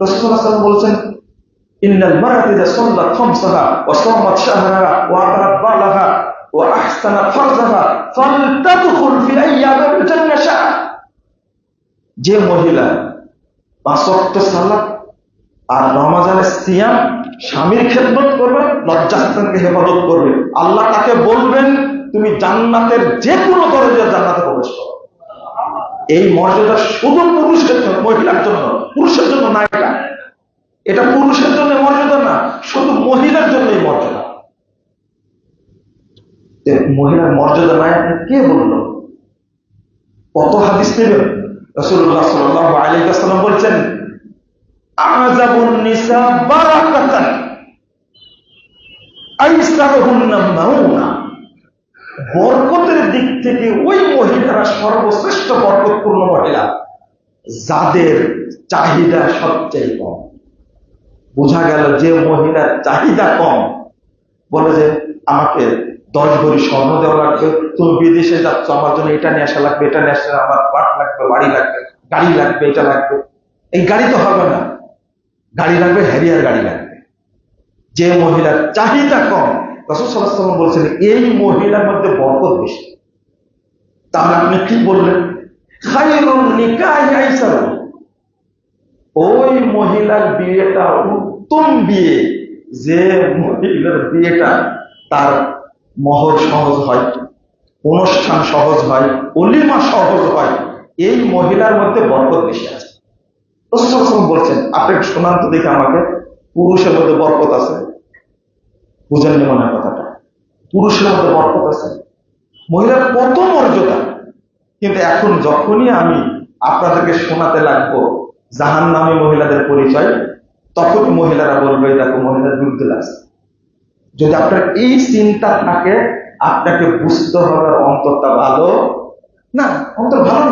রাসূল সাল্লাল্লাহু আলাইহি ওয়াসাল্লাম বলেছেন, ইন্নাল মারআতা ইযা সাল্লাত খামসাহা ওয়া সামাত শাহরাহা ওয়া আতাত বালাহা ওয়া আহসানাত ফারজাহা ফালতাদখুল ফি আইয়ামিল জান্নাহ। যে মহিলা 5 ওয়াক্ত সালাত আর রমজানের সিয়াম, স্বামীর খেদমত করবে, লজ্জাস্থানকে হেফাজত করবে, আল্লাহ তাকে বলবেন তুমি জান্নাতের যে কোনো দরজায় জান্নাতে প্রবেশ করো। এই মর্যাদা শুধু পুরুষের জন্য, মহিলার জন্য, পুরুষের জন্য না। এটা পুরুষের জন্য মর্যাদা না, শুধু মহিলার জন্য এই মর্যাদা। মহিলার মর্যাদা নাই কে বলল? কত হাদিস নেবেন? রাসূলুল্লাহ সাল্লাল্লাহু আলাইহি ওয়াসাল্লাম বলছেন, আযাবুন নিসা বারাকাতান আইসারুহুন্না মাউনা। বরকতের দিক থেকে ওই মহিলারা সর্বশ্রেষ্ঠ বরকতপূর্ণ মহিলা যাদের চাহিদা সবচেয়ে কম। বোঝা গেল যে মহিলার চাহিদা কম, বলে যে আমাকে 10 ভরি স্বর্ণ দেওয়া লাগবে, তুমি বিদেশে যাচ্ছ, আমার জন্য এটা নিয়ে আসা লাগবে, এটা নিয়ে আসা, আমার পাট লাগবে, বাড়ি লাগবে, গাড়ি লাগবে, এটা লাগবে। এই গাড়ি তো হবে না, গাড়ি লাগবে, হ্যারিয়ার গাড়ি লাগবে। যে মহিলার চাহিদা কম, রাসূল সাল্লাল্লাহু আলাইহি ওয়াসাল্লাম বলছেন এই মহিলার মধ্যে বরকত বেশি। তাহলে আপনি কি বললেন? খায়রুন নিকাহি আইসার। ওই মহিলার বিয়েটা উত্তম বিয়ে যে মহিলার বিয়েটা তার মহর সহজ হয়, অনুষ্ঠান সহজ হয়, অলিমা সহজ হয়। এই মহিলার মধ্যে বরকত বেশি আছে। রাসূল সাল্লাল্লাহু আলাইহি ওয়াসাল্লাম বলছেন, আপনি শোনান তো দেখে আমাকে, পুরুষের মধ্যে বরকত আছে? বুঝেননি মনে হয় কথাটা? পুরুষের মধ্যে বরকত আছে, মহিলার কত মর্যাদা। কিন্তু এখন যখনই আমি আপনাদেরকে শোনাতে লাগবো জাহান্নামী মহিলাদের পরিচয়, তখনই মহিলারা বলবে দেখো মহিলার বিরুদ্ধে লাগছে। যদি আপনার এই চিন্তা থাকে, আপনাকে বুঝতে হবে অন্তরটা ভালো না, অন্তর ভালো